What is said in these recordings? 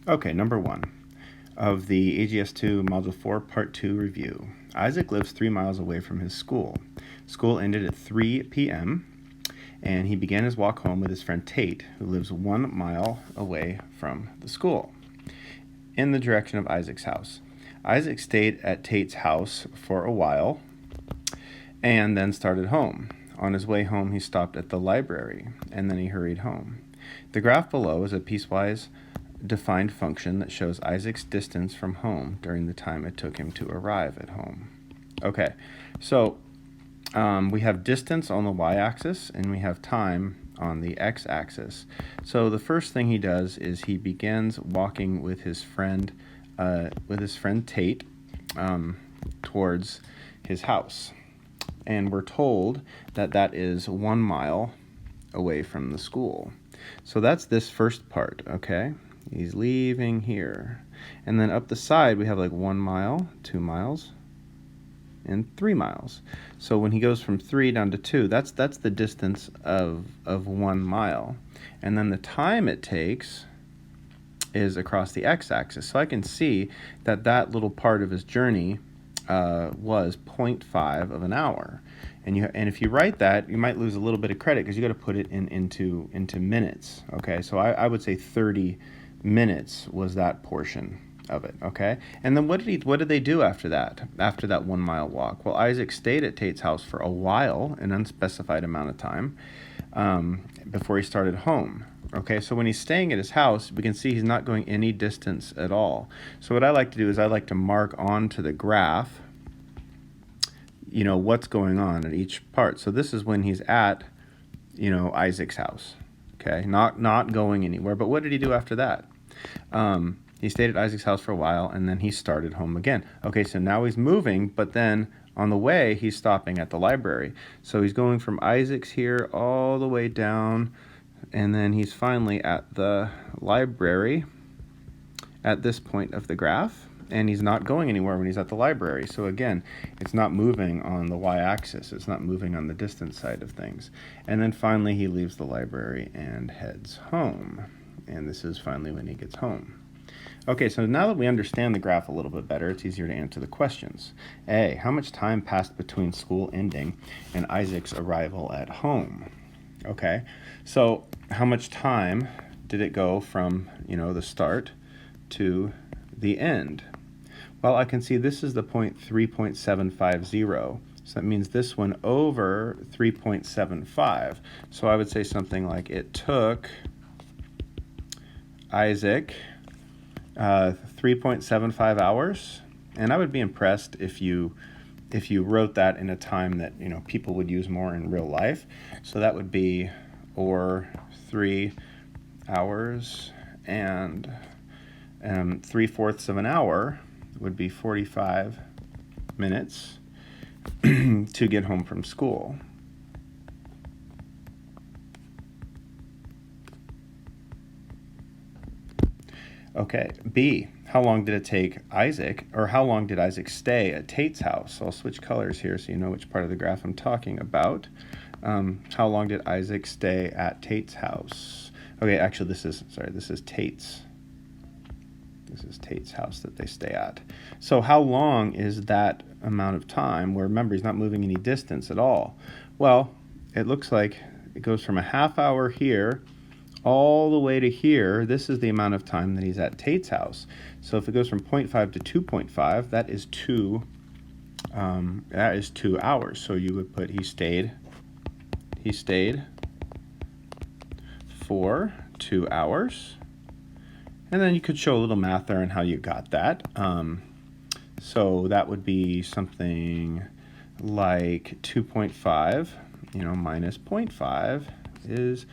Okay, number 1 of the AGS2 Module 4 Part 2 review. Isaac lives 3 miles away from his school. School ended at 3 p.m. and he began his walk home with his friend Tate, who lives 1 mile away from the school, in the direction of Isaac's house. Isaac stayed at Tate's house for a while and then started home. On his way home, he stopped at the library, and then he hurried home. The graph below is a piecewise defined function that shows Isaac's distance from home during the time it took him to arrive at home. Okay, so we have distance on the y-axis and we have time on the x-axis. So the first thing he does is he begins walking with his friend Tate towards his house, and we're told that that is 1 mile away from the school. So that's this first part, okay? He's leaving here. And then up the side, we have like 1 mile, 2 miles, and 3 miles. So when he goes from 3 down to 2, that's the distance of 1 mile. And then the time it takes is across the x-axis. So I can see that that little part of his journey was 0.5 of an hour. And if you write that, you might lose a little bit of credit because you got to put it into minutes. Okay, so I would say 30 minutes was that portion of it. Okay, and then what did they do after that 1 mile walk? Well, Isaac stayed at Tate's house for a while, an unspecified amount of time, before he started home. Okay, so when he's staying at his house, we can see he's not going any distance at all. So what I like to do is I like to mark onto the graph, you know, what's going on at each part. So this is when he's at, you know, Isaac's house. Okay, not going anywhere. But what did he do after that? He stayed at Isaac's house for a while, and then he started home again. Okay, so now he's moving, but then on the way, he's stopping at the library. So he's going from Isaac's here all the way down, and then he's finally at the library at this point of the graph, and he's not going anywhere when he's at the library. So again, it's not moving on the y-axis. It's not moving on the distance side of things. And then finally, he leaves the library and heads home. And this is finally when he gets home. Okay, so now that we understand the graph a little bit better, it's easier to answer the questions. A, how much time passed between school ending and Isaac's arrival at home? Okay, so how much time did it go from, you know, the start to the end? Well, I can see this is the point 3.750. So that means this went over 3.75. So I would say something like it took Isaac 3.75 hours. And I would be impressed if you wrote that in a time that, you know, people would use more in real life. So that would be, or 3 hours and 3/4 of an hour would be 45 minutes to get home from school. Okay, B, how long did it take Isaac, or how long did Isaac stay at Tate's house? So I'll switch colors here so you know which part of the graph I'm talking about. How long did Isaac stay at Tate's house? Okay, actually this is Tate's. This is Tate's house that they stay at. So how long is that amount of time where, remember, he's not moving any distance at all? Well, it looks like it goes from a half hour here all the way to here. This is the amount of time that he's at Tate's house. So if it goes from 0.5 to 2.5, that is 2 hours. So you would put he stayed for 2 hours. And then you could show a little math there on how you got that. So that would be something like 2.5, you know, minus 0.5 is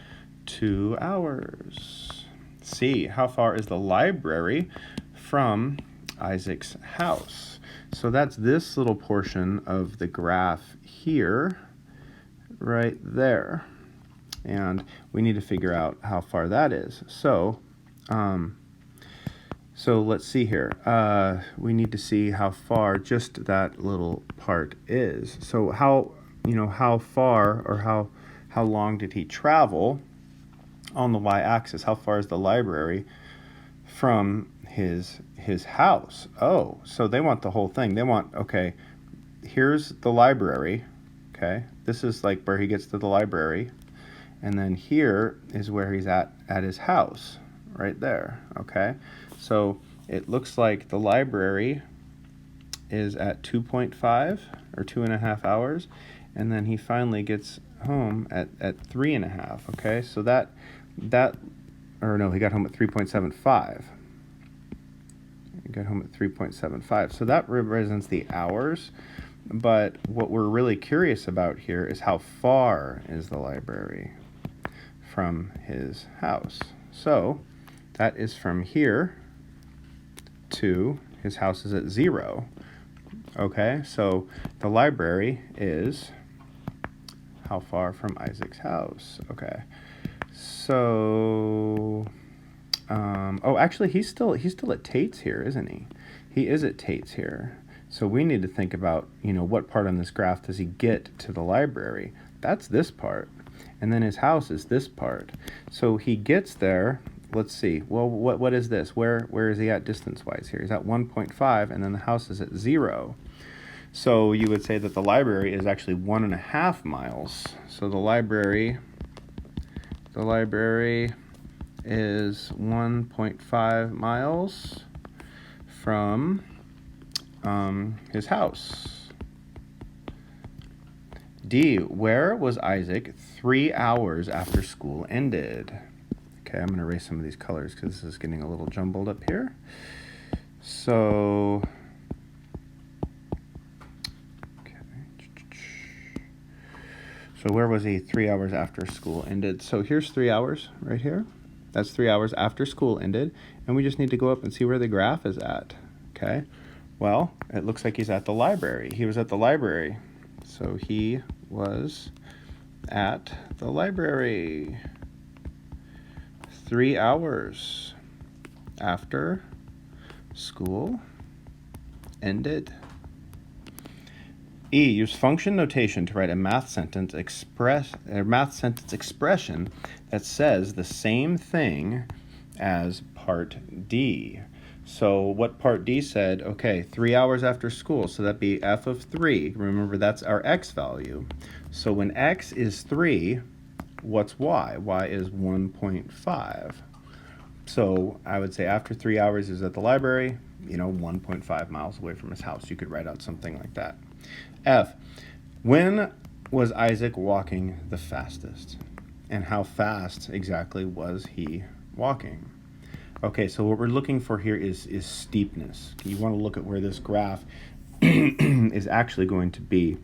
2 hours. C, how far is the library from Isaac's house? So that's this little portion of the graph here, right there. And we need to figure out how far that is. So let's see here. We need to see how far just that little part is. So how far or how long did he travel on the y-axis? How far is the library from his house. Oh, so they want the whole thing. They want, okay, here's the library. Okay, this is like where he gets to the library. And then here is where he's at his house, right there, okay? So it looks like the library is at 2.5 or 2.5 hours, and then he finally gets home at 3.5, okay? So or no, he got home at 3.75. He got home at 3.75. So that represents the hours, but what we're really curious about here is how far is the library from his house. So that is from here to his house is at 0. Okay, so the library is how far from Isaac's house? Okay, so oh, actually he's still at Tate's here, isn't he? He is at Tate's here. So we need to think about, what part on this graph does he get to the library? That's this part. And then his house is this part. So he gets there, let's see, well, what is this? Where is he at distance-wise here? He's at 1.5, and then the house is at 0. So you would say that the library is actually 1.5 miles. So the library is 1.5 miles from his house. D, where was Isaac 3 hours after school ended? Okay, I'm going to erase some of these colors because this is getting a little jumbled up here. So, so where was he 3 hours after school ended? So here's 3 hours right here. That's 3 hours after school ended. And we just need to go up and see where the graph is at. Okay, well, it looks like he's at the library. He was at the library. So he was at the library 3 hours after school ended. E, use function notation to write a math sentence expression that says the same thing as part D. So what part D said, okay, 3 hours after school, so that'd be f of 3. Remember, that's our x value. So when x is 3, what's y? Y is 1.5. So I would say after 3 hours is at the library, 1.5 miles away from his house. You could write out something like that. F, when was Isaac walking the fastest? And how fast exactly was he walking? Okay, so what we're looking for here is steepness. You want to look at where this graph is actually going to be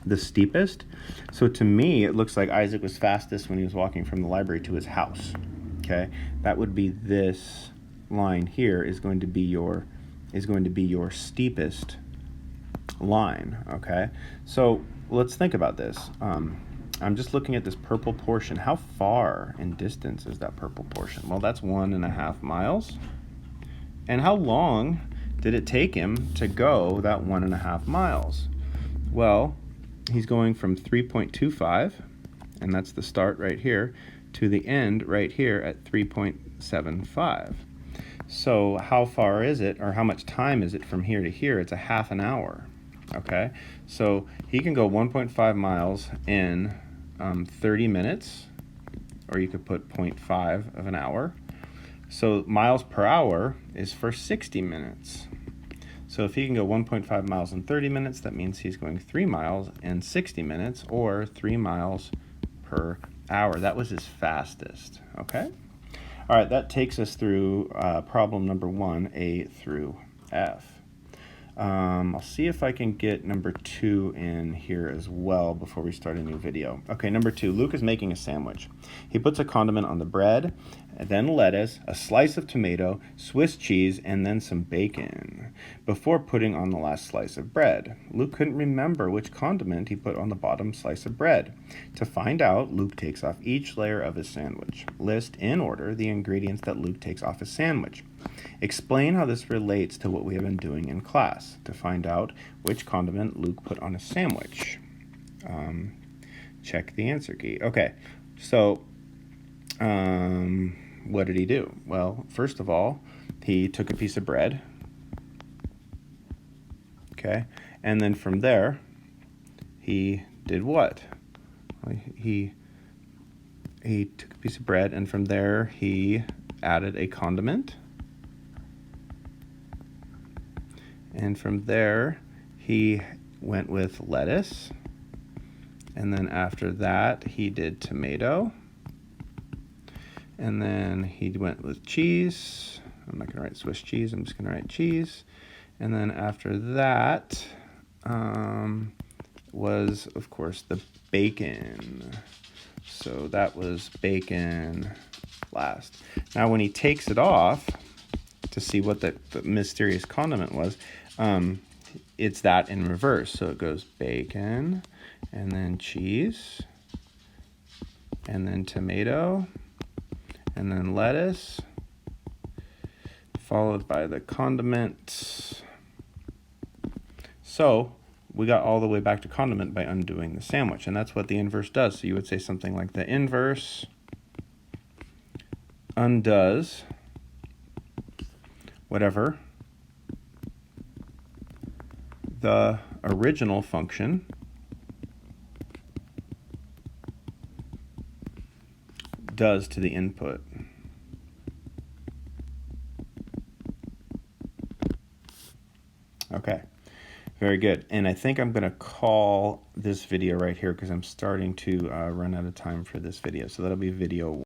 the steepest. So to me, it looks like Isaac was fastest when he was walking from the library to his house. Okay, that would be this line here is going to be your steepest line. Okay, so let's think about this. I'm just looking at this purple portion. How far in distance is that purple portion? Well, that's 1.5 miles. And how long did it take him to go that 1.5 miles? Well, he's going from 3.25, and that's the start right here, to the end right here at 3.75. So how far is it, or how much time is it from here to here? It's a half an hour. Okay, so he can go 1.5 miles in 30 minutes, or you could put 0.5 of an hour. So miles per hour is for 60 minutes. So if he can go 1.5 miles in 30 minutes, that means he's going 3 miles in 60 minutes, or 3 miles per hour. That was his fastest, okay? All right, that takes us through problem number 1, A through F. I'll see if I can get number 2 in here as well before we start a new video. Okay, number 2, Luke is making a sandwich. He puts a condiment on the bread, then lettuce, a slice of tomato, Swiss cheese, and then some bacon before putting on the last slice of bread. Luke couldn't remember which condiment he put on the bottom slice of bread. To find out, Luke takes off each layer of his sandwich. List in order the ingredients that Luke takes off his sandwich. Explain how this relates to what we have been doing in class. To find out which condiment Luke put on a sandwich. Check the answer key. Okay, so what did he do? Well, first of all, he took a piece of bread, okay, and then from there, he did what? Well, he took a piece of bread, and from there, he added a condiment, and from there, he went with lettuce, and then after that, he did tomato, and then he went with cheese. I'm not going to write Swiss cheese, I'm just going to write cheese. And then after that was, of course, the bacon. So that was bacon last. Now when he takes it off to see what the mysterious condiment was, it's that in reverse. So it goes bacon, and then cheese, and then tomato, and then lettuce, followed by the condiment. So we got all the way back to condiment by undoing the sandwich, and that's what the inverse does. So you would say something like the inverse undoes whatever the original function does to the input. Okay, very good. And I think I'm going to call this video right here because I'm starting to run out of time for this video. So that'll be video